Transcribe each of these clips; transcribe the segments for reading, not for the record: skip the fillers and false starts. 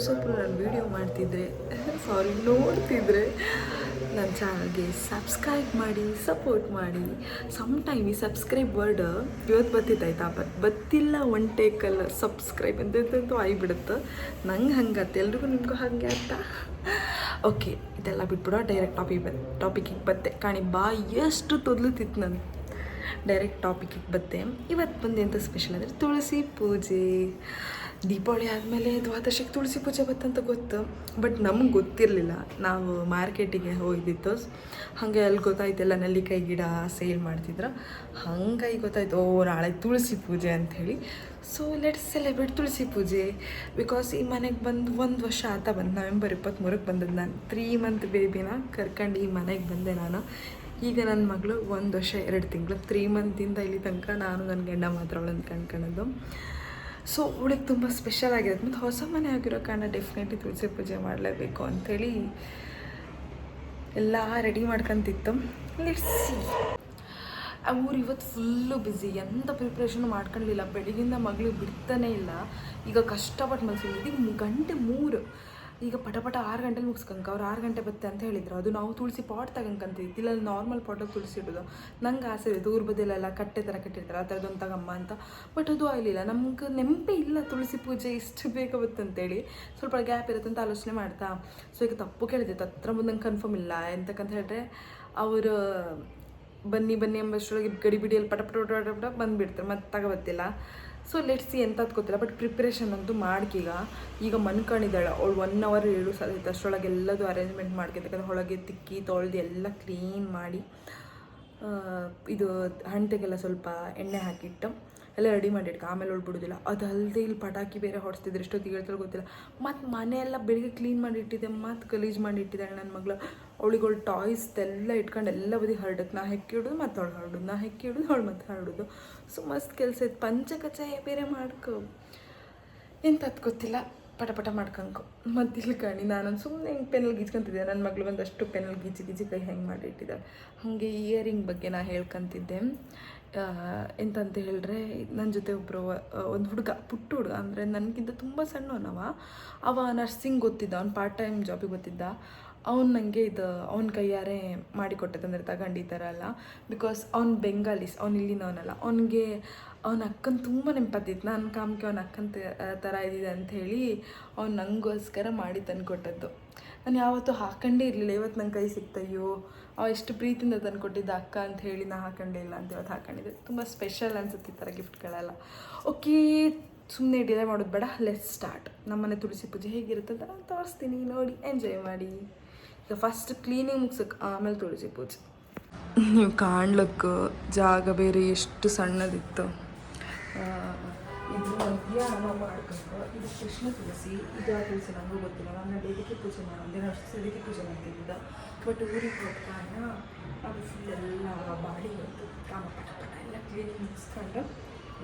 ಹೊಸೊಬ್ಬರು ನಾನು ವೀಡಿಯೋ ಮಾಡ್ತಿದ್ರೆ ಸಾರಿ ನೋಡ್ತಿದ್ರೆ ನನ್ನ ಚಾನಲ್ಗೆ ಸಬ್ಸ್ಕ್ರೈಬ್ ಮಾಡಿ ಸಪೋರ್ಟ್ ಮಾಡಿ. ಟೈಮ್ ಈ ಸಬ್ಸ್ಕ್ರೈಬ್ ವರ್ಡ್ ಇವತ್ತು ಬತ್ತಿತ್ತಾಯ್ತಾ, ಬತ್ತಿಲ್ಲ ಒನ್ ಟೇಕಲ್ಲ ಸಬ್ಸ್ಕ್ರೈಬ್ ಅಂತಂತೂ ಆಗಿಬಿಡುತ್ತೆ. ನಂಗೆ ಹಂಗತ್ತೆ, ಎಲ್ರಿಗೂ ನಿಮಗೂ ಹಾಗೆ ಆಯ್ತಾ? ಓಕೆ, ಇದೆಲ್ಲ ಬಿಟ್ಬಿಡೋ, ಡೈರೆಕ್ಟ್ ಟಾಪಿಕಿಗೆ ಬತ್ತೆ. ಕಾಣಿ ಬಾ ಎಷ್ಟು ತೊದಲುತ್ತಿತ್ತು ನಾನು. ಡೈರೆಕ್ಟ್ ಟಾಪಿಕಿಗೆ ಬತ್ತೆ. ಇವತ್ತು ಬಂದು ಎಂಥ ಸ್ಪೆಷಲ್ ಅಂದರೆ ತುಳಸಿ ಪೂಜೆ. ದೀಪಾವಳಿ ಆದಮೇಲೆ ದ್ವಾದಶಿಗೆ ತುಳಸಿ ಪೂಜೆ ಬತ್ತಂತ ಗೊತ್ತು, ಬಟ್ ನಮ್ಗೆ ಗೊತ್ತಿರಲಿಲ್ಲ. ನಾವು ಮಾರ್ಕೆಟಿಗೆ ಹೋಗಿದ್ದಿತ್ತು, ಹಾಗೆ ಅಲ್ಲಿ ಗೊತ್ತಾಯ್ತೆಲ್ಲ ನೆಲ್ಲಿಕಾಯಿ ಗಿಡ ಸೇಲ್ ಮಾಡ್ತಿದ್ರು. ಹಾಗಾಗಿ ಗೊತ್ತಾಯ್ತು, ಓ ನಾಳೆ ತುಳಸಿ ಪೂಜೆ ಅಂಥೇಳಿ. ಸೊ ಲೆಟ್ಸ್ ಸೆಲೆಬ್ರೇಟ್ ತುಳಸಿ ಪೂಜೆ. ಬಿಕಾಸ್ ಈ ಮನೆಗೆ ಬಂದು 1 ವರ್ಷ ಆತ ಬಂದು ನವೆಂಬರ್ 23ಕ್ಕೆ ಬಂದದ್ದು. ನಾನು 3 ಮಂತ್ ಬೇಬಿನ ಕರ್ಕೊಂಡು ಈ ಮನೆಗೆ ಬಂದೆ ನಾನು. ಈಗ ನನ್ನ ಮಗಳು 1 ವರ್ಷ 2 ತಿಂಗಳು. 3 ಮಂತಿಂದ ಇಲ್ಲಿ ತನಕ ನಾನು ನನ್ನ ಗಂಡ ಮಾತ್ರ ಅವಳನ್ನು ಕಂಡ್ಕೊಳ್ಳೋದು. ಸೊ ಅವಳಿಗೆ ತುಂಬ ಸ್ಪೆಷಲ್ ಆಗಿರುತ್ತೆ. ಮತ್ತು ಹೊಸ ಮನೆ ಆಗಿರೋ ಕಾರಣ ಡೆಫಿನೆಟ್ಲಿ ತುಳಸಿ ಪೂಜೆ ಮಾಡಲೇಬೇಕು ಅಂಥೇಳಿ ಎಲ್ಲ ರೆಡಿ ಮಾಡ್ಕೊಂತಿತ್ತು. Let's see. ಅವ್ರು ಇವತ್ತು ಫುಲ್ಲು ಬ್ಯುಸಿ, ಎಂಥ ಪ್ರಿಪ್ರೇಷನ್ ಮಾಡ್ಕೊಳ್ಳಿಲ್ಲ. ಬೆಳಗಿಂದ ಮಗಳು ಬಿಡ್ತಾನೇ ಇಲ್ಲ. ಈಗ ಕಷ್ಟಪಟ್ಟು ಮನಸ್ಸಿದ್ದು ಈಗ 3 ಈಗ ಪಟ 6 ಗಂಟೆಲಿ ಮುಗಿಸ್ಕೊಂಕ. ಅವ್ರು 6 ಗಂಟೆ ಬತ್ತೆ ಅಂತ ಹೇಳಿದ್ರು. ಅದು ನಾವು ತುಳಸಿ ಪಾಟ್ ತಗೊಂಕಂತಿದ್ವಿ, ಇಲ್ಲ ನಾರ್ಮಲ್ ಪಾಟಾಗಿ ತುಳಸಿ ಇಡೋದು. ನಂಗೆ ಆಸೆ ಇದೆ, ದೂರ ಬದಿಲೆಲ್ಲ ಕಟ್ಟೆ ಥರ ಕಟ್ಟಿರ್ತಾರೆ, ಆ ಥರದೊಂದು ತಗಮ್ಮ ಅಂತ. ಬಟ್ ಅದು ಆಗಲಿಲ್ಲ. ನಮ್ಗೆ ನೆನಪೇ ಇಲ್ಲ ತುಳಸಿ ಪೂಜೆ ಇಷ್ಟು ಬೇಗ ಬತ್ತಂತೇಳಿ. ಸ್ವಲ್ಪ ಗ್ಯಾಪ್ ಇರುತ್ತೆ ಅಂತ ಆಲೋಚನೆ ಮಾಡ್ತಾ. ಸೊ ಈಗ ತಪ್ಪು ಕೇಳಿದೆ, ಹತ್ರ ಮುಂದೆ ನಂಗೆ ಕನ್ಫರ್ಮ್ ಇಲ್ಲ ಎಂತಕ್ಕಂತ ಹೇಳಿದ್ರೆ, ಅವರು ಬನ್ನಿ ಎಂಬಷ್ಟರೊಳಗೆ ಗಡಿ ಬಿಡಿಯಲ್ಲಿ ಪಟ ಬಂದುಬಿಡ್ತಾರೆ, ಮತ್ತೆ ತಗೋಬತ್ತಿಲ್ಲ. ಸೊ ಲೆಟ್ಸಿ ಎಂಥದ್ದು ಗೊತ್ತಿಲ್ಲ, ಬಟ್ ಪ್ರಿಪ್ರೇಷನ್ ಅಂತೂ ಮಾಡ್ಕೀಗ. ಈಗ ಮನ್ಕೊಂಡಿದ್ದಾಳೆ ಅವಳು 1 hour 7 ಸಲ ಅಷ್ಟರೊಳಗೆ ಎಲ್ಲದೂ ಅರೇಂಜ್ಮೆಂಟ್ ಮಾಡ್ಕೊತಕ್ಕಂಥ ಹೊಳಗೆ ತಿಕ್ಕಿ ತೊಳೆದು ಎಲ್ಲ ಕ್ಲೀನ್ ಮಾಡಿ, ಇದು ಹಂಟೆಗೆಲ್ಲ ಸ್ವಲ್ಪ ಎಣ್ಣೆ ಹಾಕಿಟ್ಟು ಎಲ್ಲ ರೆಡಿ ಮಾಡಿಟ್ಕ. ಆಮೇಲೆ ಬಿಡೋದಿಲ್ಲ. ಅದು ಅಲ್ಲದೆ ಇಲ್ಲಿ ಪಟಾಕಿ ಬೇರೆ ಹೊಡಿಸ್ತಿದ್ರು, ಎಷ್ಟೊತ್ತಿಗೆ ಹೇಳ್ತಾರೆ ಗೊತ್ತಿಲ್ಲ. ಮತ್ತು ಮನೆಯೆಲ್ಲ ಬೆಳಿಗ್ಗೆ ಕ್ಲೀನ್ ಮಾಡಿ ಇಟ್ಟಿದ್ದೆ, ಮತ್ತು ಗಲೀಜು ಮಾಡಿ ಇಟ್ಟಿದ್ದಾಳೆ ನನ್ನ ಮಗಳು. ಅವಳಿಗಳು ಟಾಯ್ಸ್ ಎಲ್ಲ ಇಟ್ಕೊಂಡು ಎಲ್ಲ ಬದಿ ಹರಡಕ್ಕೆ. ನಾ ಹೆಕ್ಕಿ ಇಡೋದು ಮತ್ತು ಅವಳು ಹರಡೋದು, ನಾ ಹೆಕ್ಕಿ ಇಡೋದು ಅವಳು ಮತ್ತು ಹರಡೋದು. ಸೊ ಮಸ್ತ್ ಕೆಲಸ ಇತ್ತು. ಪಂಚಕಚಾಯ ಬೇರೆ ಮಾಡ್ಕೊ, ಎಂಥದ್ದು ಗೊತ್ತಿಲ್ಲ, ಪಟ ಮಾಡ್ಕೊಂಕೊ. ಮತ್ತು ಇಲ್ಲಿ ಕಾಣಿ ನಾನೊಂದು ಸುಮ್ಮನೆ ಹಿಂಗೆ ಪೆನಲ್ಲಿ ಗೀಚ್ಕೊಂತಿದ್ದೆ. ನನ್ನ ಮಗಳು ಒಂದಷ್ಟು ಪೆನಲ್ಲಿ ಗೀಚಿ ಕೈ ಹೆಂಗೆ ಮಾಡಿ ಇಟ್ಟಿದ್ದಾಳೆ. ಹಾಗೆ ಇಯರಿಂಗ್ ಬಗ್ಗೆ ನಾ ಹೇಳ್ಕೊಂತಿದ್ದೆ. ಎಂತಂತ ಹೇಳಿದ್ರೆ, ನನ್ನ ಜೊತೆ ಒಬ್ಬರು ಒಂದು ಪುಟ್ಟ ಹುಡುಗ, ಅಂದರೆ ನನಗಿಂತ ತುಂಬ ಸಣ್ಣವನವ. ಅವ ನರ್ಸಿಂಗ್ ಗೊತ್ತಿದ್ದ, ಅವ್ನು ಪಾರ್ಟ್ ಟೈಮ್ ಜಾಬಿಗೆ ಗೊತ್ತಿದ್ದ. ಅವ್ನು ನನಗೆ ಅವ್ನ ಕೈಯಾರೆ ಮಾಡಿಕೊಟ್ಟದಂದ್ರೆ ತಗೊಂಡು ಈ ಥರ ಎಲ್ಲ. ಬಿಕಾಸ್ ಅವ್ನು ಬೆಂಗಾಲೀಸ್, ಅವ್ನು ಇಲ್ಲಿನವನಲ್ಲ. ಅವ್ನಿಗೆ ಅವನ ಅಕ್ಕನ ತುಂಬ ನೆನಪತ್ತಿತ್ತು. ನಾನು ಕಾಮಕ್ಕೆ ಅವನ ಅಕ್ಕನ ಥರ ಇದ್ದಿದೆ ಅಂಥೇಳಿ ಅವ್ನು ನನಗೋಸ್ಕರ ಮಾಡಿ ತಂದುಕೊಟ್ಟದ್ದು. ನಾನು ಯಾವತ್ತೂ ಹಾಕೊಂಡೇ ಇರಲಿಲ್ಲ. ಇವತ್ತು ನನ್ನ ಕೈ ಸಿಗ್ತಯ್ಯೋ, ಅವ ಎಷ್ಟು ಪ್ರೀತಿಯಿಂದ ತಂದುಕೊಟ್ಟಿದ್ದ ಅಕ್ಕ ಅಂತ ಹೇಳಿ ನಾ ಹಾಕೊಂಡೇ ಇಲ್ಲ ಅಂತ ಇವತ್ತು ಹಾಕೊಂಡಿದ್ದೆ. ತುಂಬ ಸ್ಪೆಷಲ್ ಅನ್ಸುತ್ತೆ ಈ ಥರ ಗಿಫ್ಟ್ಗಳೆಲ್ಲ. ಓಕೆ, ಸುಮ್ಮನೆ ಡಿಲೇ ಮಾಡೋದು ಬೇಡ, ಲೆಟ್ಸ್ ಸ್ಟಾರ್ಟ್. ನಮ್ಮನೆ ತುಳಸಿ ಪೂಜೆ ಹೇಗಿರುತ್ತೆ ಅಂತ ನಾನು ತೋರಿಸ್ತೀನಿ, ನೋಡಿ ಎಂಜಾಯ್ ಮಾಡಿ. ಈಗ ಫಸ್ಟ್ ಕ್ಲೀನಿಂಗ್ ಮುಗ್ಸಕ್ಕೆ, ಆಮೇಲೆ ತುಳಸಿ ಪೂಜೆ. ನೀವು ಕಾಣ್ಲಿಕ್ಕೆ ಜಾಗ ಬೇರೆ ಎಷ್ಟು ಸಣ್ಣದಿತ್ತು. ಇದು ಮಧ್ಯಾಹ್ನ ಮಾಡ್ಕೊಂಡು, ಇದು ಕೃಷ್ಣ ತುಳಸಿ, ಇದು ಆ ತುಳಸಿ ನನಗೂ ಗೊತ್ತಿಲ್ಲ. ನಾನು ದೇವಿಕೆ ಪೂಜೆ ಮಾಡಿದೆ, ನಾನು ಅಷ್ಟು ದೇವಿಕೆ ಪೂಜೆ ಮಾಡ್ತಿದ್ದ. ಬಟ್ ಊರಿಗೆ ಹೋದ ಕಾರಣ ಅದು ಫುಲ್ ಎಲ್ಲ ಬಾಡಿ ಬಂತು. ಪಟ ಎಲ್ಲ ಕ್ಲೀನಿಂಗ್ ಮುಗಿಸ್ಕೊಂಡು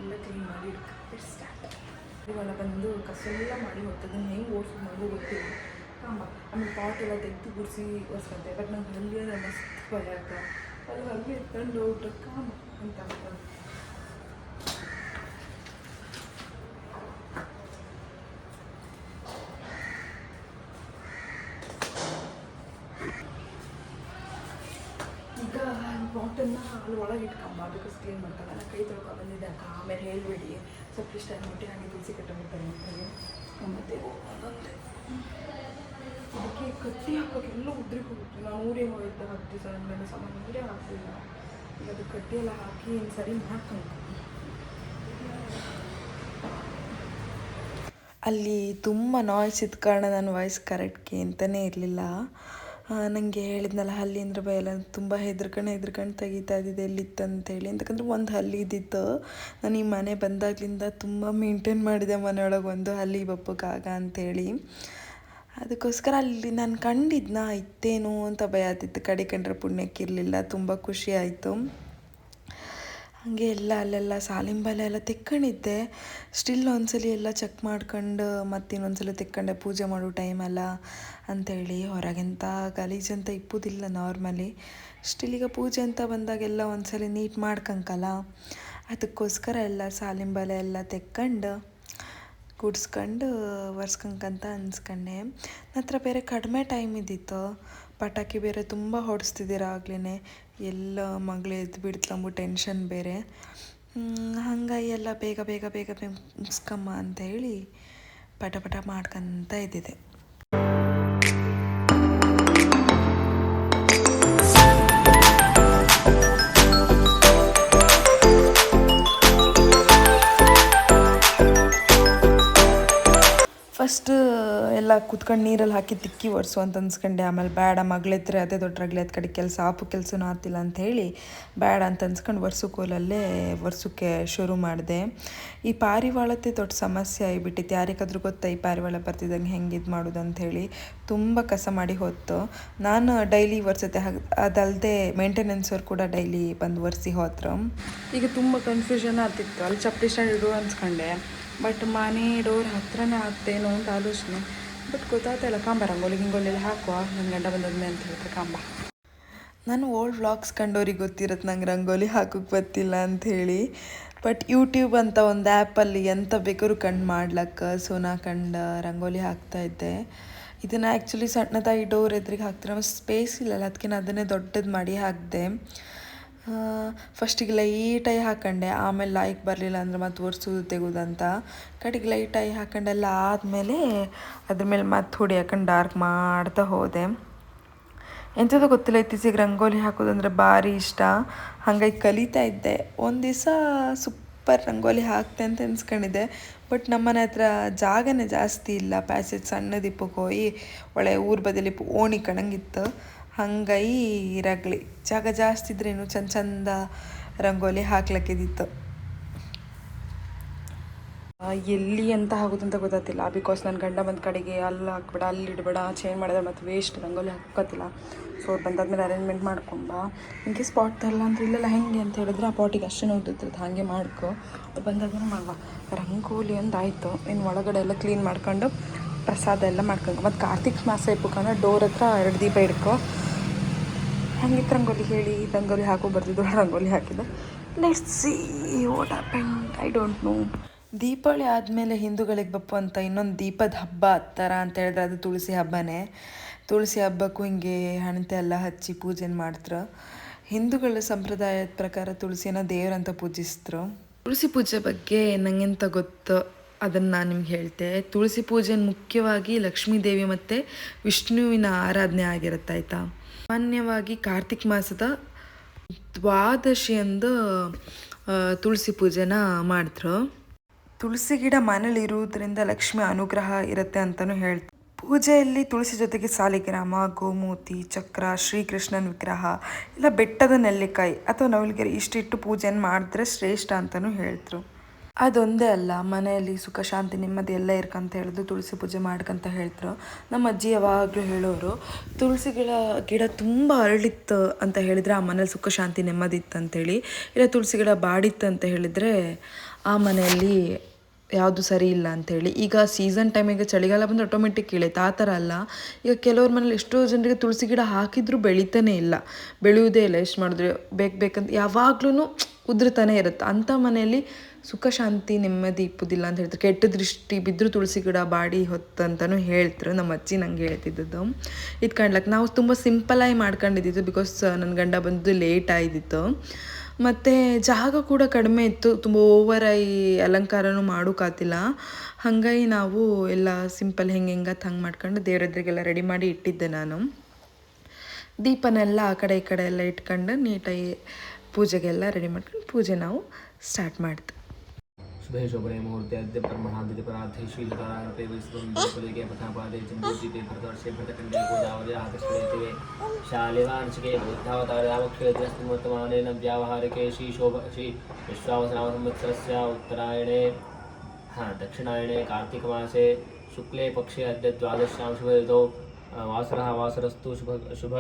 ಎಲ್ಲ ಕ್ಲೀನ್ ಮಾಡಿ ಇಟ್ಕೊಂಡು ಸ್ಟಾರ್ಟ್. ಇವೆಲ್ಲ ಬಂದು ಕಸೆಲ್ಲ ಮಾಡಿ ಹೋಗ್ತದೆ, ಹೆಂಗೆ ಓಡಿಸೋದು ನನಗೂ ಗೊತ್ತಿಲ್ಲ. ಆಮೇಲೆ ಪಾಟ್ ಎಲ್ಲ ತೆಗೆದು ಗುಡಿಸಿ ಒರೆಸ್ಕೊಂತೆ. ಬಟ್ ನಂಗೆ ಹಲ್ಲಿ ಅಂದರೆ ಮಸ್ತ್ ಭಯ ಆಗ. ಅಲ್ಲಿ ಹಲ್ಲಿ ಎತ್ಕೊಂಡು ಊಟ ಅಂತ ಅನ್ಕೊಂಡು ಈಗ ಪಾಟನ್ನು ಅಲ್ಲಿ ಒಳಗೆ ಇಟ್ಕೊಂಬ, ಬಿಕಾಸ್ ಕ್ಲೀನ್ ಮಾಡ್ತಾರೆ. ನಾನು ಕೈ ತೊಳ್ಕೊ ಬಂದಿದ್ದೆ ಅಕ್ಕ, ಆಮೇಲೆ ಹೇಳ್ಬೇಡಿ ಸ್ವಲ್ಪ ಇಷ್ಟ ಮುಟ್ಟಿ ಹಾಗೆ ತುಳಸಿ ಕಟ್ಟಬಿಡ್ತಾರೆ ಅಂತಾರೆ. ಮತ್ತೆ ಅದೊಂದೇ ಅದಕ್ಕೆ ಕಟ್ಟಿ ಹಾಕೋಕೆ ಎಲ್ಲ ಉದ್ರಿಗೆ ಹೋಗುತ್ತೆ. ನಾನು ಊರಿಗೆ ಹೋಗಿದ್ದೆ 10 ದಿವಸ, ನನ್ನ ಸಾಮಾನು ಊರೇ ಹಾಕಲಿಲ್ಲ. ಈಗ ಅದು ಕಟ್ಟಿ ಎಲ್ಲ ಹಾಕಿ ಸರಿ ಮಾಡ್ಕೊಂಡು. ಅಲ್ಲಿ ತುಂಬ ನಾಯ್ಸ್ ಇದ್ದ ಕಾರಣ ನನ್ನ ವಾಯ್ಸ್ ಕರೆಕ್ಟ್ಗೆ ಅಂತಲೇ ಇರಲಿಲ್ಲ. ನನಗೆ ಹೇಳಿದ್ನಲ್ಲ, ಹಲ್ಲಿ ಅಂದ್ರೆ ಭಯ ಎಲ್ಲ, ತುಂಬ ಹೆದ್ರ್ಕೊಂಡು ತೆಗಿತಾ ಇದ್ದಿದ್ದು ಎಲ್ಲಿತ್ತು ಅಂತೇಳಿ. ಅಂತಕಂದ್ರೆ ಒಂದು ಹಲ್ಲಿ ಇದ್ದಿತ್ತು. ನಾನು ಈ ಮನೆ ಬಂದಾಗಲಿಂದ ತುಂಬ ಮೇಂಟೈನ್ ಮಾಡಿದೆ ಮನೆಯೊಳಗೆ ಒಂದು ಹಲ್ಲಿ ಬಪ್ಪಕ್ಕಾಗ ಅಂಥೇಳಿ. ಅದಕ್ಕೋಸ್ಕರ ಅಲ್ಲಿ ನಾನು ಕಂಡಿದ್ನ ಇತ್ತೇನೋ ಅಂತ ಭಯ ಆಗ್ತಿತ್ತು. ಕಡೆ ಕಂಡ್ರೆ ಪುಣ್ಯಕ್ಕಿರಲಿಲ್ಲ, ತುಂಬ ಖುಷಿ ಆಯಿತು. ಹಾಗೆ ಎಲ್ಲ ಅಲ್ಲೆಲ್ಲ ಸಾಲಿಂಬಾಲೆ ಎಲ್ಲ ತೆಕ್ಕೊಂಡಿದ್ದೆ. ಸ್ಟಿಲ್ ಒಂದ್ಸಲಿ ಎಲ್ಲ ಚೆಕ್ ಮಾಡ್ಕೊಂಡು ಮತ್ತೆ ಇನ್ನೊಂದ್ಸಲ ತೆಕ್ಕೊಂಡೆ, ಪೂಜೆ ಮಾಡೋ ಟೈಮಲ್ಲ ಅಂಥೇಳಿ. ಹೊರಗೆಂತ ಗಲೀಜಂತ ಇಪ್ಪುದಿಲ್ಲ ನಾರ್ಮಲಿ. ಸ್ಟಿಲ್ ಈಗ ಪೂಜೆ ಅಂತ ಬಂದಾಗೆಲ್ಲ ಒಂದ್ಸಲಿ ನೀಟ್ ಮಾಡ್ಕಂಕಲ್ಲ, ಅದಕ್ಕೋಸ್ಕರ ಎಲ್ಲ ಸಾಲಿಂಬಾಲೆ ಎಲ್ಲ ತೆಕ್ಕೊಂಡು ಕುಡ್ಸ್ಕೊಂಡು ಒರೆಸ್ಕೊಂಕಂತ ಅನ್ಸ್ಕೊಂಡೆ. ನನ್ನ ಹತ್ರ ಬೇರೆ ಕಡಿಮೆ ಟೈಮ್ ಇದ್ದಿತ್ತು, ಪಟಾಕಿ ಬೇರೆ ತುಂಬ ಹೊಡಿಸ್ತಿದ್ದೀರ ಆಗ್ಲೇ, ಎಲ್ಲ ಮಗಳು ಎದ್ದು ಬಿಡ್ತಂಬು ಟೆನ್ಷನ್ ಬೇರೆ. ಹಾಗಾಗಿ ಎಲ್ಲ ಬೇಗ ಬೇಗ ಬೇಗ ಬೇಗ ಮುಗಿಸ್ಕಮ್ಮ ಅಂತ ಹೇಳಿ ಪಟ ಪಟ ಮಾಡ್ಕೊತ ಇದ್ದಿದ್ದೆ. ಫಸ್ಟ್ ಎಲ್ಲ ಕುತ್ಕೊಂಡು ನೀರಲ್ಲಿ ಹಾಕಿ ತಿಕ್ಕಿ ಒರೆಸು ಅಂತ ಅನ್ಸ್ಕೊಂಡೆ. ಆಮೇಲೆ ಬೇಡ, ಮಗಳಿದ್ರೆ ಅದೇ ದೊಡ್ಡ ರಗ್ಲೆ ಅದ ಕಡೆ ಕೆಲಸ, ಕೆಲಸನೂ ಆಗ್ತಿಲ್ಲ ಅಂತ ಹೇಳಿ ಬೇಡ ಅಂತ ಅನ್ಸ್ಕೊಂಡು ಕೋಲಲ್ಲೇ ಒರೆಸೋಕ್ಕೆ ಶುರು ಮಾಡಿದೆ. ಈ ಪಾರಿವಾಳತೆ ದೊಡ್ಡ ಸಮಸ್ಯೆ ಆಗಿಬಿಟ್ಟಿತ್ತು. ಯಾರಿಗಾದ್ರೂ ಗೊತ್ತಾ ಈ ಪಾರಿವಾಳ ಬರ್ತಿದ್ದಂಗೆ ಹೆಂಗೆ ಇದು ಮಾಡೋದು ಅಂಥೇಳಿ. ತುಂಬ ಕಸ ಮಾಡಿ ಹೊತ್ತು. ನಾನು ಡೈಲಿ ಒರೆಸುತ್ತೆ, ಅದಲ್ಲದೆ ಮೇಂಟೆನೆನ್ಸ್ ಅವ್ರು ಕೂಡ ಡೈಲಿ ಬಂದು ಒರೆಸಿ ಹೋದ್ರು. ಈಗ ತುಂಬ ಕನ್ಫ್ಯೂಷನ್ ಆಗ್ತಿತ್ತು, ಅಲ್ಲಿ ಚಪ್ಪಲಿ ಸ್ಟ್ಯಾಂಡ್ ಇಡು ಅನ್ಸ್ಕೊಂಡೆ, ಬಟ್ ಮನೆ ಡೋರ್ ಹತ್ರನೇ ಆಗ್ತೇನೋ ಅಂತ ಆಲೋಚನೆ. ಬಟ್ ಗೊತ್ತಾಗ್ತಾಯಿಲ್ಲ, ಕಾಂಬ ರಂಗೋಲಿ ಗಿಂಗೋಲಿಯಲ್ಲಿ ಹಾಕುವ, ನನ್ನ ಗಂಡ ಬಂದದ್ಮೇಲೆ ಅಂತ ಹೇಳ್ತಾರೆ ಕಾಂಬ. ನಾನು ಓಲ್ಡ್ ವ್ಲಾಗ್ಸ್ ಕಂಡೋರಿಗೆ ಗೊತ್ತಿರುತ್ತೆ ನಂಗೆ ರಂಗೋಲಿ ಹಾಕೋಕ್ಕೆ ಗೊತ್ತಿಲ್ಲ ಅಂಥೇಳಿ. ಬಟ್ ಯೂಟ್ಯೂಬ್ ಅಂತ ಒಂದು ಆ್ಯಪಲ್ಲಿ ಎಂತ ಬೇಕಾದ್ರೂ ಕಂಡು ಮಾಡ್ಲಕ್ಕ, ಸೊ ನಾ ಕಂಡು ರಂಗೋಲಿ ಹಾಕ್ತಾಯಿದ್ದೆ. ಇದನ್ನು ಆ್ಯಕ್ಚುಲಿ ಸಣ್ಣದಾಗಿ ಡೋರ್ ಎದುರಿಗೆ ಹಾಕ್ತಾರೆ, ನಮ್ಮ ಸ್ಪೇಸ್ ಇಲ್ಲಲ್ಲ, ಅದಕ್ಕೆ ನಾನು ಅದನ್ನೇ ದೊಡ್ಡದು ಮಾಡಿ ಹಾಕಿದೆ. ಫಸ್ಟಿಗೆ ಲೈಟಾಗಿ ಹಾಕೊಂಡೆ, ಆಮೇಲೆ ಲಾಯ್ಕ್ ಬರಲಿಲ್ಲ ಅಂದರೆ ಮತ್ತೆ ಒರೆಸೋದು ತೆಗೋದಂತ ಕಡೆಗೆ ಲೈಟಾಗಿ ಹಾಕೊಂಡೆಲ್ಲ ಆದಮೇಲೆ ಅದ್ರ ಮೇಲೆ ಮತ್ತೆ ಹುಡಿ ಹಾಕೊಂಡು ಡಾರ್ಕ್ ಮಾಡ್ತಾ ಹೋದೆ. ಎಂಥದ್ದು ಗೊತ್ತಿಲ್ಲ, ಇತ್ತೀಚೆಗೆ ರಂಗೋಲಿ ಹಾಕೋದಂದ್ರೆ ಭಾರಿ ಇಷ್ಟ, ಹಾಗಾಗಿ ಕಲಿತಾ ಇದ್ದೆ. ಒಂದು ದಿವಸ ಸೂಪರ್ ರಂಗೋಲಿ ಹಾಕ್ತೆ ಅಂತ ಅನ್ಸ್ಕೊಂಡಿದ್ದೆ. ಬಟ್ ನಮ್ಮನೆ ಹತ್ರ ಜಾಗನೇ ಜಾಸ್ತಿ ಇಲ್ಲ, ಪ್ಯಾಸೇಜ್ ಸಣ್ಣದಿಪ್ಪಕ್ಕೆ ಹೋಗಿ ಒಳ್ಳೆ ಊರ ಬದಿಲಿ ಓಣಿ ಕಣಂಗಿತ್ತು. ಹಂಗಾಗಿ ರಗ್ಲಿ ಜಾಗ ಜಾಸ್ತಿ ಇದ್ರೆ ಇನ್ನೂ ಚಂದ ರಂಗೋಲಿ ಹಾಕ್ಲಕ್ಕಿದ್ದಿತ್ತು. ಎಲ್ಲಿ ಅಂತ ಆಗೋದಂತ ಗೊತ್ತಾಗ್ತಿಲ್ಲ, ಬಿಕಾಸ್ ನನ್ನ ಗಂಡ ಬಂದ ಕಡೆಗೆ ಅಲ್ಲಿ ಹಾಕ್ಬೇಡ, ಅಲ್ಲಿ ಇಡಬೇಡ, ಚೇಂಜ್ ಮಾಡಿದ್ರೆ ಮತ್ತು ವೇಸ್ಟ್, ರಂಗೋಲಿ ಹಾಕೋತ್ತಿಲ್ಲ. ಸೊ ಬಂದಾದ್ಮೇಲೆ ಅರೇಂಜ್ಮೆಂಟ್ ಮಾಡ್ಕೊಂಬ, ಇನ್ಕೆ ಸ್ಪಾಟ್ ತರಲ್ಲ ಅಂದ್ರೆ ಇಲ್ಲೆಲ್ಲ ಹೆಂಗೆ ಅಂತ ಹೇಳಿದ್ರೆ ಆ ಪಾಟಿಗೆ ಅಷ್ಟೇ ನೋಡ್ತಿರ್ತದೆ, ಹಾಗೆ ಮಾಡ್ಕೊ, ಬಂದಾದ್ಮೇಲೆ ಮಾಡುವ. ರಂಗೋಲಿ ಒಂದು ಆಯಿತು, ಇನ್ನು ಒಳಗಡೆ ಎಲ್ಲ ಕ್ಲೀನ್ ಮಾಡ್ಕೊಂಡು ಪ್ರಸಾದ ಎಲ್ಲ ಮಾಡ್ಕೊಂಡು ಮತ್ತು ಕಾರ್ತಿಕ್ ಮಾಸ ಇಪ್ಪಕ್ಕಂದ್ರೆ ಡೋರ್ ಹತ್ರ 2 ದೀಪ ಇಡ್ಕೊ. ಹೆಂಗಿತ್ತು ರಂಗೋಲಿ ಹೇಳಿ, ರಂಗೋಲಿ ಹಾಕೋ ಬರ್ತಿದ್ದು, ರಂಗೋಲಿ ಹಾಕಿದೆ. Let's see what happened, I don't know. Deepavali ಆದಮೇಲೆ ಹಿಂದೂಗಳಿಗೆ ಬಪ್ಪು ಅಂತ ಇನ್ನೊಂದು ದೀಪದ ಹಬ್ಬ ಥರ ಅಂತ ಹೇಳಿದ್ರೆ ಅದು ತುಳಸಿ ಹಬ್ಬನೇ. ತುಳಸಿ ಹಬ್ಬಕ್ಕೂ ಹಿಂಗೆ ಹಣತೆ ಎಲ್ಲ ಹಚ್ಚಿ ಪೂಜೆ ಮಾಡ್ತಾರೆ. ಹಿಂದೂಗಳ ಸಂಪ್ರದಾಯದ ಪ್ರಕಾರ ತುಳಸಿನ ದೇವರಂತ ಪೂಜಿಸಿದ್ರು. ತುಳಸಿ ಪೂಜೆ ಬಗ್ಗೆ ನಂಗೆಂತ ಗೊತ್ತು ಅದನ್ನು ನಾನು ನಿಮ್ಗೆ ಹೇಳ್ತೆ. ತುಳಸಿ ಪೂಜೆ ಮುಖ್ಯವಾಗಿ ಲಕ್ಷ್ಮೀ ದೇವಿ ಮತ್ತು ವಿಷ್ಣುವಿನ ಆರಾಧನೆ ಆಗಿರುತ್ತೆ, ಆಯಿತಾ. ಸಾಮಾನ್ಯವಾಗಿ ಕಾರ್ತಿಕ್ ಮಾಸದ ದ್ವಾದಶಿಯಂದು ತುಳಸಿ ಪೂಜೆನ ಮಾಡಿದ್ರು. ತುಳಸಿ ಗಿಡ ಮನೇಲಿ ಇರುವುದರಿಂದ ಲಕ್ಷ್ಮಿ ಅನುಗ್ರಹ ಇರುತ್ತೆ ಅಂತಲೂ ಹೇಳ್ತಾರೆ. ಪೂಜೆಯಲ್ಲಿ ತುಳಸಿ ಜೊತೆಗೆ ಸಾಲಿಗ್ರಾಮ, ಗೋಮೂತಿ, ಚಕ್ರ, ಶ್ರೀಕೃಷ್ಣನ ವಿಗ್ರಹ, ಇಲ್ಲ ಬೆಟ್ಟದ ನೆಲ್ಲಿಕಾಯಿ ಅಥವಾ ನವಲಗಿರಿ ಇಷ್ಟಿಟ್ಟು ಪೂಜೆಯನ್ನು ಮಾಡಿದ್ರೆ ಶ್ರೇಷ್ಠ ಅಂತಲೂ ಹೇಳ್ತರು. ಅದೊಂದೇ ಅಲ್ಲ, ಮನೆಯಲ್ಲಿ ಸುಖ ಶಾಂತಿ ನೆಮ್ಮದಿ ಎಲ್ಲ ಇರ್ಕಂತ ಹೇಳಿದ್ರು ತುಳಸಿ ಪೂಜೆ ಮಾಡ್ಕಂತ ಹೇಳ್ತಾರೆ. ನಮ್ಮ ಅಜ್ಜಿ ಯಾವಾಗಲೂ ಹೇಳೋರು, ತುಳಸಿ ಗಿಡ ತುಂಬ ಅರಳಿತ್ತು ಅಂತ ಹೇಳಿದರೆ ಆ ಮನೇಲಿ ಸುಖ ಶಾಂತಿ ನೆಮ್ಮದಿ ಇತ್ತು ಅಂತೇಳಿ, ಇಲ್ಲ ತುಳಸಿ ಗಿಡ ಬಾಡಿತ್ತು ಅಂತ ಹೇಳಿದರೆ ಆ ಮನೆಯಲ್ಲಿ ಯಾವುದು ಸರಿ ಇಲ್ಲ ಅಂಥೇಳಿ. ಈಗ ಸೀಸನ್ ಟೈಮಿಗೆ ಚಳಿಗಾಲ ಬಂದರೆ ಆಟೋಮೆಟಿಕ್ ಇಳಿಯುತ್ತೆ, ಆ ಥರ ಅಲ್ಲ. ಈಗ ಕೆಲವ್ರ ಮನೇಲಿ ಎಷ್ಟೋ ಜನರಿಗೆ ತುಳಸಿ ಗಿಡ ಹಾಕಿದರೂ ಬೆಳೀತಾನೆ ಇಲ್ಲ, ಬೆಳೆಯುವುದೇ ಇಲ್ಲ. ಎಷ್ಟು ಮಾಡಿದ್ರೆ ಬೇಕಂತ ಯಾವಾಗ್ಲೂ ಉದುರ್ತಾನೆ ಇರುತ್ತೆ. ಅಂಥ ಮನೆಯಲ್ಲಿ ಸುಖ ಶಾಂತಿ ನೆಮ್ಮದಿ ಇಪ್ಪುದಿಲ್ಲ ಅಂತ ಹೇಳ್ತಾರೆ. ಕೆಟ್ಟ ದೃಷ್ಟಿ ಬಿದ್ದರೂ ತುಳಸಿ ಗಿಡ ಬಾಡಿ ಹೊತ್ತಂತಲೂ ಹೇಳ್ತಾರೆ. ನಮ್ಮ ಅಜ್ಜಿ ನಂಗೆ ಹೇಳ್ತಿದ್ದದ್ದು. ಇದು ಕಾಣ್ಲಕ್ಕೆ ನಾವು ತುಂಬ ಸಿಂಪಲಾಗಿ ಮಾಡ್ಕೊಂಡಿದ್ದಿದ್ದು, ಬಿಕಾಸ್ ನನ್ನ ಗಂಡ ಬಂದು ಲೇಟ್ ಆಯ್ದಿತ್ತು. ಮತ್ತು ಜಾಗ ಕೂಡ ಕಡಿಮೆ ಇತ್ತು, ತುಂಬ ಓವರಾಗಿ ಅಲಂಕಾರನೂ ಮಾಡೋಕ್ಕಾಗ್ತಿಲ್ಲ. ಹಾಗಾಗಿ ನಾವು ಎಲ್ಲ ಸಿಂಪಲ್ ಹೆಂಗತ್ತು ಹಂಗೆ ಮಾಡ್ಕೊಂಡು ದೇವ್ರದ್ರಿಗೆಲ್ಲ ರೆಡಿ ಮಾಡಿ ಇಟ್ಟಿದ್ದೆ ನಾನು. ದೀಪನೆಲ್ಲ ಆ ಕಡೆ ಈ ಕಡೆ ಎಲ್ಲ ಇಟ್ಕೊಂಡು ನೀಟಾಗಿ ಪೂಜೆಗೆಲ್ಲ ರೆಡಿ ಮಾಡ್ಕೊಂಡು ಪೂಜೆ ನಾವು ಸ್ಟಾರ್ಟ್ ಮಾಡ್ತೀವಿ. शुभे शोभने मुहूर्ते अद्य ब्रह्मणादिति पराधे श्रीलतारायणे विष्णुपदे प्रथमपादे चन्द्रोजिते प्रदर्शे भृतकण्डे गोदावरी आदर्शे शालिवांशिके बुद्धावतारयावक्षेत्रस्तुमवर्तमानेन व्यावहारिके श्री विश्वावसनामसंवत्सरस्य उत्तरायणे दक्षिणायणे कार्तिकमासे शुक्ले पक्षे अद्य द्वादश्यां शुभतिथौ वासरः वासरस्तु शुभ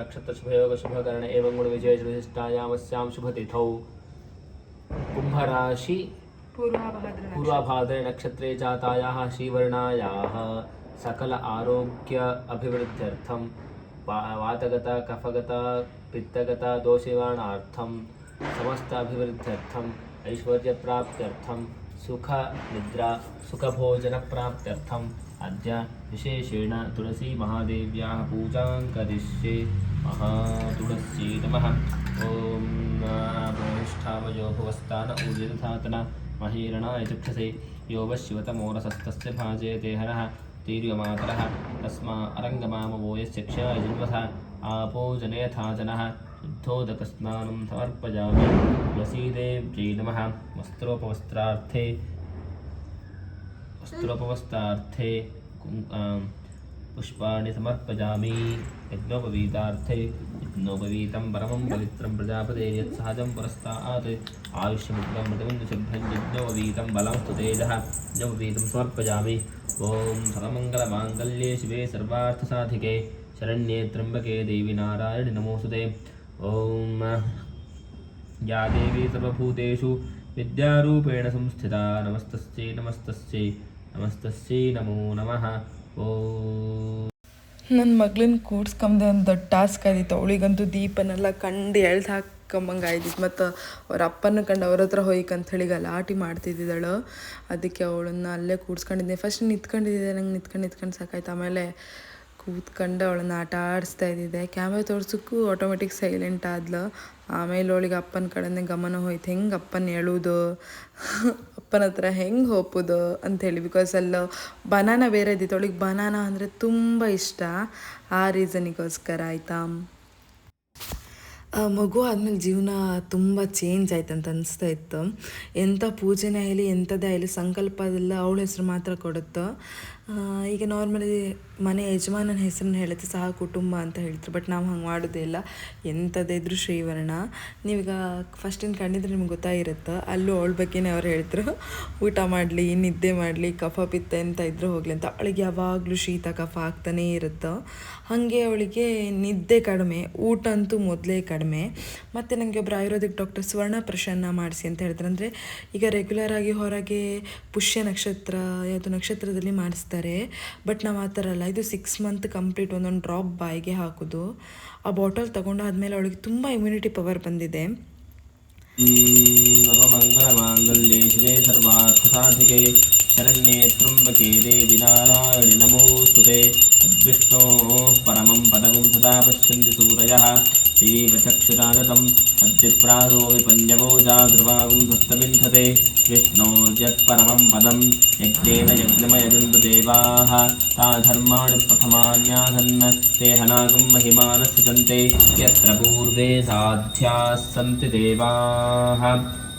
नक्षत्र शुभयोग शुभकर्ण एवं गुणविजयविशिष्टायामस्यां शुभतिथौ कुम्भराशि पूर्वाभाद्रे नक्षत्रे जातायाः श्रीवर्णायाः सकल आरोग्य अभिवृद्ध्यर्थं वातगता कफगता पित्तगता दोषनिवारणार्थं समस्त अभिवृद्ध्यर्थं ऐश्वर्यप्राप्त्यर्थं सुखनिद्रा सुखभोजनप्राप्त्यर्थम् अद्य विशेषेण तुलसी महादेव्याः पूजां करिष्ये। महातुलस्यै नमः। ॐ प्रतिष्ठावयो भुवस्तान ऊर्जितधातन महीरणाय चक्षसे यो वशिवतमोरसस्तस्य भाजे देहनः तीर्यमातरः तस्मा अरङ्गमामवो यस्य क्षयाय जिन्वथ आपो जनयथा जनः शुद्धोदकस्नानं समर्पयामि। तुलसीदेव्यै नमः। वस्त्रोपवस्त्रार्थे पुष्पाणि समर्पयामि। यज्ञोपवीतार्थे यज्ञोपवीतं परमं पवित्रं प्रजापते यत्सहजं पुरस्तात् आयुष्यमुक्तं मृतमिन्दुशुभ्रं यज्ञोपवीतं बलं स्तुतेजः यज्ञोपवीतं समर्पयामि। ॐ सर्वमङ्गलमाङ्गल्ये शिवे सर्वार्थसाधिके शरण्ये त्र्यम्बके देवी नारायणि नमोऽस्तुते। ॐ या देवी सर्वभूतेषु विद्यारूपेण संस्थिता नमस्तस्यै नमस्तस्यै नमस्तस्यै नमो नमः। ಓಂ. ನನ್ನ ಮಗಳನ್ನ ಕೂಡ್ಸ್ಕೊಂಬಂದೆ ಒಂದು ದೊಡ್ಡ ಟಾಸ್ಕ್ ಆದಿತ್ತು. ಅವಳಿಗಂತೂ ದೀಪನೆಲ್ಲ ಕಂಡು ಎಳ್ದು ಹಾಕೊಂಬಂಗೆ ಆಯ್ದಿತ್ತು. ಮತ್ತು ಅವ್ರ ಅಪ್ಪನ ಕಂಡು ಅವ್ರ ಹತ್ರ ಹೋಯ್ಕಂತ ಹೇಳಿ ಗಲಾಟೆ ಮಾಡ್ತಿದ್ದಿದ್ದಾಳು. ಅದಕ್ಕೆ ಅವಳನ್ನ ಅಲ್ಲೇ ಕೂಡ್ಸ್ಕೊಂಡಿದ್ದೆ. ಫಸ್ಟ್ ನಿಂತ್ಕೊಂಡಿದ್ದೆ, ನಂಗೆ ನಿಂತ್ಕೊಂಡು ಸಾಕಾಯ್ತು. ಆಮೇಲೆ ಕೂತ್ಕೊಂಡು ಅವಳನ್ನ ಆಟ ಆಡಿಸ್ತಾ ಇದ್ದಿದ್ದೆ. ಕ್ಯಾಮ್ರಾ ತೋರ್ಸೋಕ್ಕೂ ಆಟೋಮೆಟಿಕ್ ಸೈಲೆಂಟ್ ಆದ್ಲು. ಆಮೇಲೆ ಅವಳಿಗೆ ಅಪ್ಪನ ಕಡೆನೇ ಗಮನ ಹೋಯ್ತು. ಹೆಂಗೆ ಅಪ್ಪನ ಹೇಳೋದು, ಅಪ್ಪನ ಹತ್ರ ಹೆಂಗೆ ಹೋಗೋದು ಅಂಥೇಳಿ. ಬಿಕಾಸ್ ಅಲ್ಲಿ ಬನಾನ ಬೇರೆ ಇದ್ದಿತ್ತು. ಅವಳಿಗೆ ಬನಾನ ಅಂದರೆ ತುಂಬ ಇಷ್ಟ. ಆ ರೀಸನಿಗೋಸ್ಕರ ಆಯಿತಾ. ಮಗು ಆದಮೇಲೆ ಜೀವನ ತುಂಬ ಚೇಂಜ್ ಆಯ್ತು ಅಂತ ಅನಿಸ್ತಾ ಇತ್ತು. ಎಂಥ ಪೂಜೆನೇ ಆಗಲಿ ಎಂಥದ್ದೇ ಆಗಲಿ ಸಂಕಲ್ಪದಲ್ಲ ಅವಳ ಹೆಸರು ಮಾತ್ರ ಕೊಡುತ್ತೋ. ಈಗ ನಾರ್ಮಲಿ ಮನೆ ಯಜಮಾನನ ಹೆಸರನ್ನ ಹೇಳುತ್ತೆ ಸಹ ಕುಟುಂಬ ಅಂತ ಹೇಳ್ತಾರೆ. ಬಟ್ ನಾವು ಹಂಗೆ ಮಾಡೋದೇ ಇಲ್ಲ. ಎಂಥದ್ದೇ ಇದ್ರೂ ಶ್ರೀವರ್ಣ. ನೀವೀಗ ಫಸ್ಟಿನ ಕಂಡಿದ್ರೆ ನಿಮ್ಗೆ ಗೊತ್ತಾಗಿರುತ್ತೆ. ಅಲ್ಲೂ ಅವಳ ಬಗ್ಗೆನೇ ಅವ್ರು ಹೇಳಿದ್ರು, ಊಟ ಮಾಡಲಿ, ನಿದ್ದೆ ಮಾಡಲಿ, ಕಫ ಪಿತ್ತ ಅಂತ ಇದ್ರೂ ಹೋಗಲಿ ಅಂತ. ಅವಳಿಗೆ ಯಾವಾಗಲೂ ಶೀತ ಕಫ ಆಗ್ತಾನೇ ಇರುತ್ತೆ. ಹಾಗೆ ಅವಳಿಗೆ ನಿದ್ದೆ ಕಡಿಮೆ, ಊಟ ಅಂತೂ ಮೊದಲೇ ಕಡಿಮೆ. ಮತ್ತು ನನಗೆ ಒಬ್ಬರು ಆಯುರ್ವೇದಿಕ್ ಡಾಕ್ಟರ್ ಸ್ವರ್ಣ ಪ್ರಸನ್ನ ಮಾಡಿಸಿ ಅಂತ ಹೇಳ್ತಾರೆ. ಅಂದರೆ ಈಗ ರೆಗ್ಯುಲರ್ ಆಗಿ ಹೊರಗೆ ಪುಷ್ಯ ನಕ್ಷತ್ರ ಯಾವುದು ನಕ್ಷತ್ರದಲ್ಲಿ ಮಾಡಿಸ್ತಾರೆ. ಬಟ್ ನಾವು ಆ ಥರ ಅಲ್ಲ. ಇದು 6 ಮಂತ್ ಕಂಪ್ಲೀಟ್ ಒಂದೊಂದು ಡ್ರಾಪ್ ಬಾಯಿಗೆ ಹಾಕೋದು. ಆ ಬಾಟಲ್ ತೊಗೊಂಡಾದ್ಮೇಲೆ ಅವಳಿಗೆ ತುಂಬ ಇಮ್ಯುನಿಟಿ ಪವರ್ ಬಂದಿದೆ. ಸರ್ವಮಂಗಲಮಾಂಗಲ್ಯೆ ಶಿವೆ ಸರ್ವಾರ್ಥಸಾಧಿಕೆ ಶರಣ್ಯೆ ತ್ರ್ಯಂಬಕೆ ದೇವಿ ನಾರಾಯಣಿ ನಮೋಸ್ತುತೆ. ಅದ್ವಿಷ್ಣೋಃ ಪರಮಂ ಪದಂ ಸದಾ ಪಶ್ಯಂತಿ ಸೂರಯಃ ದಿವೀವ ಚಕ್ಷುರಾಗತಂ ಅದ್ವಿಪ್ರಾಸೋ ವಿಪನ್ಯವೋ ಜಾಗೃವಾಗುಂ ಸತ್ತಮಿಂಧತೆ. ವಿಷ್ಣೋರ್ಯತ್ಪರಮಂ ಪದಂ ಯಜ್ಞೇನ ಯಜ್ಞಮಯಜಂತು ದೇವಾಃ ತಾ ಧರ್ಮಾಣಿ ಪ್ರಥಮಾನ್ಯಾಸನ್ನ ತೇ ಹನಾಗಂ ಮಹಿಮಾನಸ್ಯ ಸಂತೆ ಯತ್ರ ಪೂರ್ವೇ ಸಾಧ್ಯಾಃ ಸಂತಿ ದೇವಾಃ.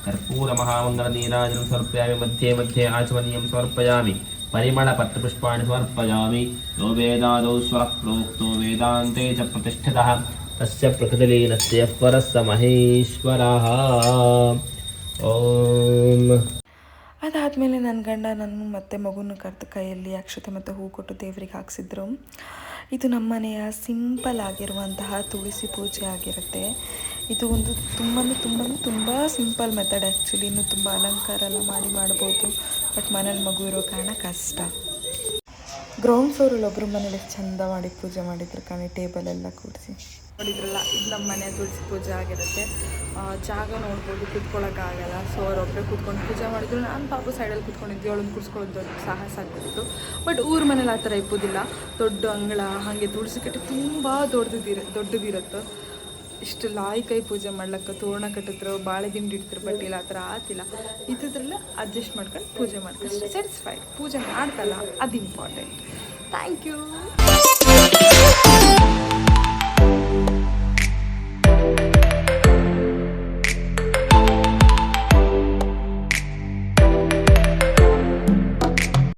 कर्पूरमहामङ्गलनीराजनं समर्पयामि। मध्ये मध्ये आचमनीयं समर्पयामि। परिमलपत्रपुष्पाणि समर्पयामि। यो वेदादौ स्वरः प्रोक्तो वेदान्ते च प्रतिष्ठितः तस्य प्रकृतिलीनस्य स्वरस्य महेश्वरः. ಓಂ. ಅದಾದಮೇಲೆ ನನ್ನ ಗಂಡ ನನ್ನ ಮತ್ತು ಮಗುನ ಕರೆದು ಕೈಯಲ್ಲಿ ಅಕ್ಷತೆ ಮತ್ತು ಹೂ ಕೊಟ್ಟು ದೇವರಿಗೆ ಹಾಕ್ಸಿದ್ರು. ಇದು ನಮ್ಮ ಮನೆಯ ಸಿಂಪಲ್ ಆಗಿರುವಂತಹ ತುಳಸಿ ಪೂಜೆ ಆಗಿರುತ್ತೆ. ಇದು ಒಂದು ತುಂಬ ಸಿಂಪಲ್ ಮೆಥಡ್ ಆ್ಯಕ್ಚುಲಿ. ಇನ್ನೂ ತುಂಬ ಅಲಂಕಾರ ಎಲ್ಲ ಮಾಡ್ಬೋದು. ಬಟ್ ಮನೇಲಿ ಮಗು ಇರೋ ಕಾರಣ ಕಷ್ಟ. ಗ್ರೌಂಡ್ ಫ್ಲೋರಲ್ಲಿ ಒಬ್ಬರು ಮನೇಲಿ ಚಂದ ಮಾಡಿ ಪೂಜೆ ಮಾಡಿದ್ರು ಕಾಣಿ. ಟೇಬಲ್ ಎಲ್ಲ ಕೂಡಿಸಿ ನೋಡಿದ್ರಲ್ಲ, ಇದು ನಮ್ಮ ಮನೆ ತುಳಸಿ ಪೂಜೆ ಆಗಿರುತ್ತೆ. ಜಾಗ ನೋಡ್ಬೋದು, ಕೂತ್ಕೊಳ್ಳೋಕ್ಕಾಗಲ್ಲ. ಸೊ ಅವರೊಬ್ಬರೇ ಕೂತ್ಕೊಂಡು ಪೂಜೆ ಮಾಡಿದ್ರು. ನಾನು ಪಾಪು ಸೈಡಲ್ಲಿ ಕೂತ್ಕೊಂಡಿದ್ವಿ. ಅವಳನ್ನು ಕೂರಿಸ್ಕೊಳ್ಳೋದು ದೊಡ್ಡ ಸಾಹಸ ಆಗ್ತಿತ್ತು. ಬಟ್ ಊರ ಮನೇಲಿ ಆ ಥರ ಇಪ್ಪೋದಿಲ್ಲ. ದೊಡ್ಡ ಅಂಗಳ, ಹಾಗೆ ತುಳಸಿ ಕಟ್ಟೆ ತುಂಬ ದೊಡ್ಡದಿರುತ್ತೆ. ಇಷ್ಟು ಕೈ ಪೂಜೆ ಮಾಡ್ಲಿಕ್ಕೆ ತೋರಣ ಕಟ್ಟಿದ್ರು, ಬಾಳೆ ದಿಂಡಿ ಇಡ್ತಾರೆ. ಬಟ್ ಇಲ್ಲ, ಆ ಥರ ಆತಿಲ್ಲ. ಇದ್ದಿದ್ರಲ್ಲ ಅಡ್ಜಸ್ಟ್ ಮಾಡ್ಕೊಂಡು ಪೂಜೆ ಮಾಡ್ಕೊಂಡು ಸ್ಯಾಟಿಸ್ಫೈಡ್. ಪೂಜೆ ಮಾಡ್ತಲ್ಲ, ಅದು ಇಂಪಾರ್ಟೆಂಟ್. Thank you.